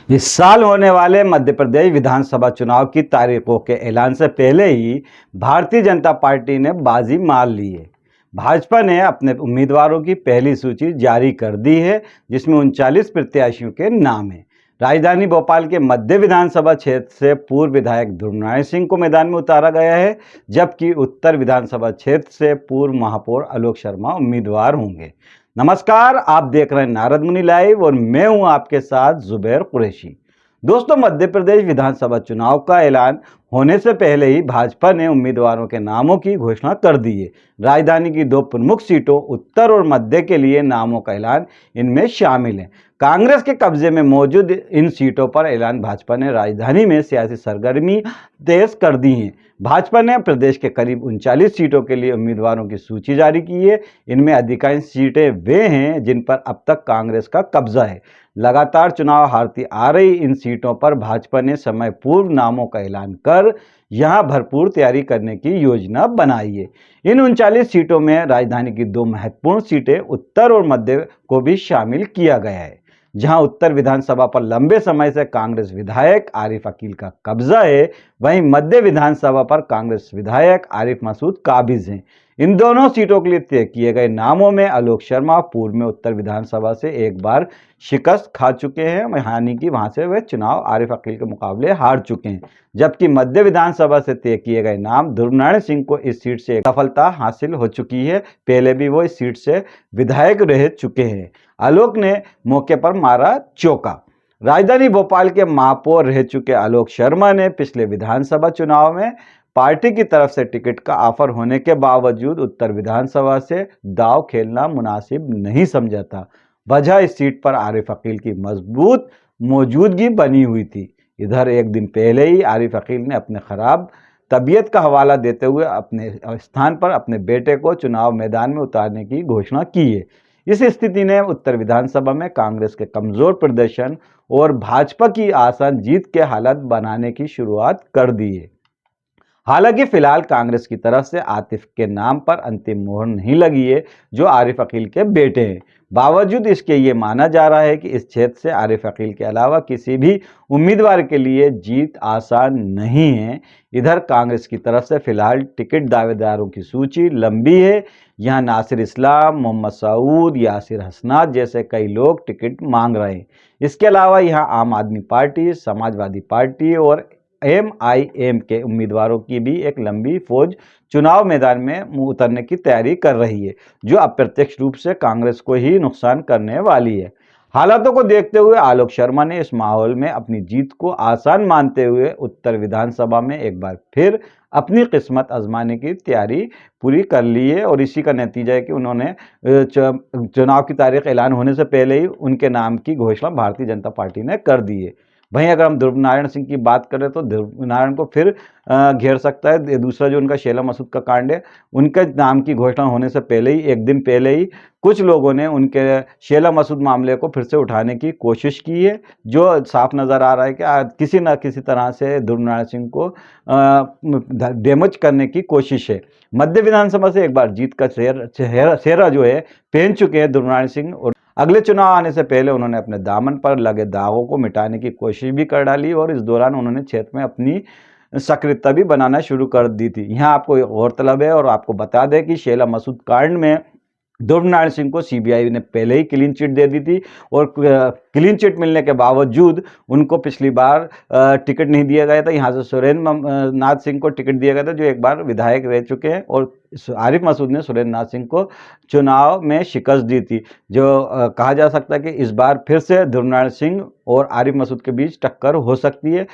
इस साल होने वाले मध्य प्रदेश विधानसभा चुनाव की तारीखों के ऐलान से पहले ही भारतीय जनता पार्टी ने बाजी मार ली है। भाजपा ने अपने उम्मीदवारों की पहली सूची जारी कर दी है, जिसमें 39 प्रत्याशियों के नाम हैं। राजधानी भोपाल के मध्य विधानसभा क्षेत्र से पूर्व विधायक ध्रुवनारायण सिंह को मैदान में उतारा गया है, जबकि उत्तर विधानसभा क्षेत्र से पूर्व महापौर आलोक शर्मा उम्मीदवार होंगे। नमस्कार, आप देख रहे हैं नारद मुनि लाइव और मैं हूं आपके साथ जुबैर कुरैशी। दोस्तों, मध्य प्रदेश विधानसभा चुनाव का ऐलान होने से पहले ही भाजपा ने उम्मीदवारों के नामों की घोषणा कर दी है। राजधानी की दो प्रमुख सीटों उत्तर और मध्य के लिए नामों का ऐलान इनमें शामिल है। कांग्रेस के कब्जे में मौजूद इन सीटों पर ऐलान भाजपा ने राजधानी में सियासी सरगर्मी तेज कर दी है। भाजपा ने प्रदेश के करीब 39 सीटों के लिए उम्मीदवारों की सूची जारी की है। इनमें अधिकांश सीटें वे हैं जिन पर अब तक कांग्रेस का कब्जा है। लगातार चुनाव हारती आ रही इन सीटों पर भाजपा ने समय पूर्व नामों का ऐलान कर यहां भरपूर तैयारी करने की योजना बनाई है। इन 39 सीटों में राजधानी की दो महत्वपूर्ण सीटें उत्तर और मध्य को भी शामिल किया गया है। जहां उत्तर विधानसभा पर लंबे समय से कांग्रेस विधायक आरिफ अकील का कब्जा है, वहीं मध्य विधानसभा पर कांग्रेस विधायक आरिफ मसूद काबिज हैं। इन दोनों सीटों के लिए तय किए गए नामों में आलोक शर्मा पूर्व में उत्तर विधानसभा से एक बार शिकस्त खा चुके हैं, यानी कि वहां से वे चुनाव आरिफ अकील के मुकाबले हार चुके हैं। जबकि मध्य विधानसभा से तय किए गए नाम ध्रुवनारायण सिंह को इस सीट से सफलता हासिल हो चुकी है। पहले भी वो इस सीट से विधायक रह चुके हैं। आलोक ने मौके पर मारा चौका। राजधानी भोपाल के महापौर रह चुके आलोक शर्मा ने पिछले विधानसभा चुनाव में पार्टी की तरफ से टिकट का ऑफर होने के बावजूद उत्तर विधानसभा से दांव खेलना मुनासिब नहीं समझा था। वजह इस सीट पर आरिफ अकील की मजबूत मौजूदगी बनी हुई थी। इधर एक दिन पहले ही आरिफ अकील ने अपने खराब तबीयत का हवाला देते हुए अपने स्थान पर अपने बेटे को चुनाव मैदान में उतारने की घोषणा की है। इस स्थिति ने उत्तर विधानसभा में कांग्रेस के कमजोर प्रदर्शन और भाजपा की आसान जीत के हालात बनाने की शुरुआत कर दी है। हालांकि फिलहाल कांग्रेस की तरफ से आतिफ के नाम पर अंतिम मोहर नहीं लगी है, जो आरिफ अकील के बेटे हैं। बावजूद इसके ये माना जा रहा है कि इस क्षेत्र से आरिफ अकील के अलावा किसी भी उम्मीदवार के लिए जीत आसान नहीं है। इधर कांग्रेस की तरफ से फिलहाल टिकट दावेदारों की सूची लंबी है। यहाँ नासिर इस्लाम, मोहम्मद सऊद, यासिर हसनात जैसे कई लोग टिकट मांग रहे हैं। इसके अलावा यहाँ आम आदमी पार्टी, समाजवादी पार्टी और MIM के उम्मीदवारों की भी एक लंबी फौज चुनाव मैदान में उतरने की तैयारी कर रही है, जो अप्रत्यक्ष रूप से कांग्रेस को ही नुकसान करने वाली है। हालातों को देखते हुए आलोक शर्मा ने इस माहौल में अपनी जीत को आसान मानते हुए उत्तर विधानसभा में एक बार फिर अपनी किस्मत आजमाने की तैयारी पूरी कर ली है और इसी का नतीजा है कि उन्होंने चुनाव की तारीख ऐलान होने से पहले ही उनके नाम की घोषणा भारतीय जनता पार्टी ने कर दी है। वहीं अगर हम ध्रुवनारायण सिंह की बात करें तो ध्रुवनारायण को फिर घेर सकता है। दूसरा जो उनका शेला मसूद का कांड है, उनके नाम की घोषणा होने से पहले ही एक दिन पहले ही कुछ लोगों ने उनके शेला मसूद मामले को फिर से उठाने की कोशिश की है, जो साफ नज़र आ रहा है कि किसी न किसी तरह से ध्रुवनारायण सिंह को डैमेज करने की कोशिश है। मध्य विधानसभा से एक बार जीत का सेहरा जो है पहन चुके हैं ध्रुवनारायण सिंह और अगले चुनाव आने से पहले उन्होंने अपने दामन पर लगे दागों को मिटाने की कोशिश भी कर डाली और इस दौरान उन्होंने क्षेत्र में अपनी सक्रियता भी बनाना शुरू कर दी थी। यहाँ आपको गौरतलब है और आपको बता दें कि शेला मसूद कांड में ध्रुवनारायण सिंह को CBI ने पहले ही क्लीन चिट दे दी थी और क्लीन चिट मिलने के बावजूद उनको पिछली बार टिकट नहीं दिया गया था। यहाँ से सुरेंद्र नाथ सिंह को टिकट दिया गया था, जो एक बार विधायक रह चुके हैं, और आरिफ मसूद ने सुरेंद्र नाथ सिंह को चुनाव में शिकस्त दी थी। जो कहा जा सकता है कि इस बार फिर से ध्रुवनारायण सिंह और आरिफ मसूद के बीच टक्कर हो सकती है।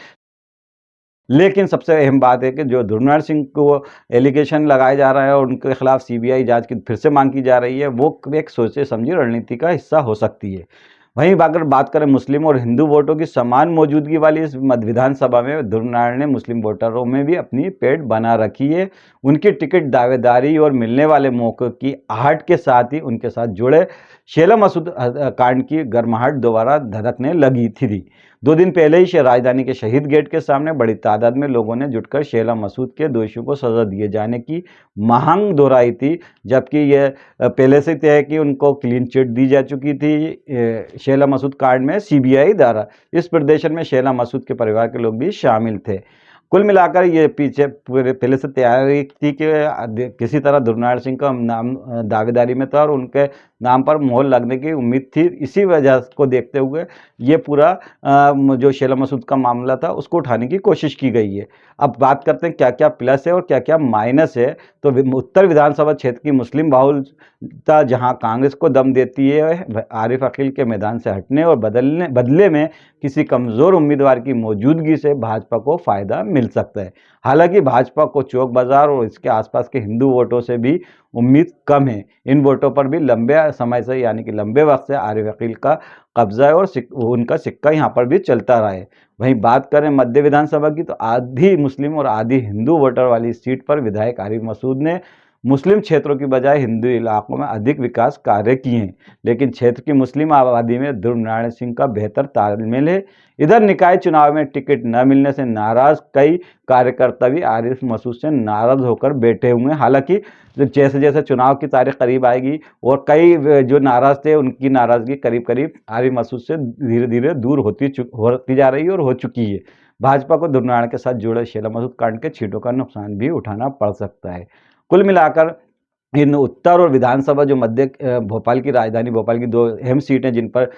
लेकिन सबसे अहम बात है कि जो ध्रुवनारायण सिंह को एलिगेशन लगाया जा रहा है और उनके खिलाफ CBI जांच की फिर से मांग की जा रही है, वो एक सोचे समझी रणनीति का हिस्सा हो सकती है। वहीं अगर बात करें मुस्लिम और हिंदू वोटों की समान मौजूदगी वाली इस मध्य विधानसभा में ध्रुवनारायण ने मुस्लिम वोटरों में भी अपनी पेड़ बना रखी है। उनकी टिकट दावेदारी और मिलने वाले मौके की आहट के साथ ही उनके साथ जुड़े शेला मसूद कांड की गर्माहट दोबारा धधकने लगी थी। 2 दिन पहले ही राजधानी के शहीद गेट के सामने बड़ी तादाद में लोगों ने जुटकर शेला मसूद के दोषियों को सजा दिए जाने की मांग दोहराई थी, जबकि यह पहले से तय है कि उनको क्लीन चिट दी जा चुकी थी शेला मसूद कांड में सीबीआई द्वारा। इस प्रदर्शन में शेला मसूद के परिवार के लोग भी शामिल थे। कुल मिलाकर ये पीछे पहले से तैयारी थी कि किसी तरह ध्रुव सिंह का नाम दावेदारी में था और उनके नाम पर मोहर लगने की उम्मीद थी। इसी वजह को देखते हुए ये पूरा जो शेला मसूद का मामला था उसको उठाने की कोशिश की गई है। अब बात करते हैं क्या क्या प्लस है और क्या क्या माइनस है। तो उत्तर विधानसभा क्षेत्र की मुस्लिम बाहुलता जहां कांग्रेस को दम देती है आरिफ अकील के मैदान से हटने और बदले में किसी कमज़ोर उम्मीदवार की मौजूदगी से भाजपा को फ़ायदा मिल सकता है। हालांकि भाजपा को चौक बाजार और इसके आसपास के हिंदू वोटों से भी उम्मीद कम है। इन वोटों पर भी लंबे समय से यानी कि लंबे वक्त से आरिफ अकील का कब्जा है और उनका सिक्का यहाँ पर भी चलता रहा है। वहीं बात करें मध्य विधानसभा की तो आधी मुस्लिम और आधी हिंदू वोटर वाली सीट पर विधायक आरिफ मसूद ने मुस्लिम क्षेत्रों की बजाय हिंदू इलाकों में अधिक विकास कार्य किए हैं, लेकिन क्षेत्र की मुस्लिम आबादी में ध्रुव सिंह का बेहतर तालमेल है। इधर निकाय चुनाव में टिकट न मिलने से नाराज कई कार्यकर्ता भी आरिफ मसूद से नाराज होकर बैठे हुए हैं। हालांकि जैसे जैसे चुनाव की तारीख करीब आएगी और कई जो नाराज थे उनकी नाराजगी करीब करीब आरिफ मसूद से धीरे धीरे दूर होती जा रही है और हो चुकी है। भाजपा को ध्रुव के साथ जुड़े शेला मसूद कांड के छींटों का नुकसान भी उठाना पड़ सकता है। कुल मिलाकर इन उत्तर और विधानसभा जो मध्य भोपाल की राजधानी भोपाल की 2 अहम सीटें जिन पर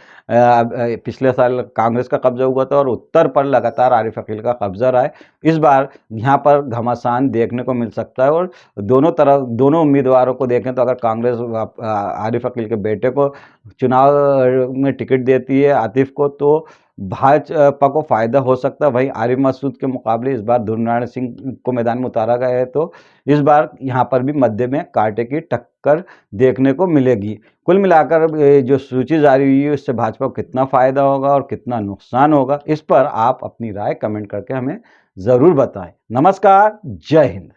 पिछले साल कांग्रेस का कब्जा हुआ था और उत्तर पर लगातार आरिफ अकील का कब्जा रहा है, इस बार यहाँ पर घमासान देखने को मिल सकता है। और दोनों उम्मीदवारों को देखें तो अगर कांग्रेस आरिफ अकील के बेटे को चुनाव में टिकट देती है आतिफ को, तो भाजपा को फायदा हो सकता है। वहीं आरिफ मसूद के मुकाबले इस बार ध्रुव सिंह को मैदान में उतारा गया है, तो इस बार यहाँ पर भी मध्य में कांटे की टक्कर देखने को मिलेगी। कुल मिलाकर जो सूची जारी हुई है उससे भाजपा को कितना फायदा होगा और कितना नुकसान होगा, इस पर आप अपनी राय कमेंट करके हमें ज़रूर बताएं। नमस्कार, जय हिंद।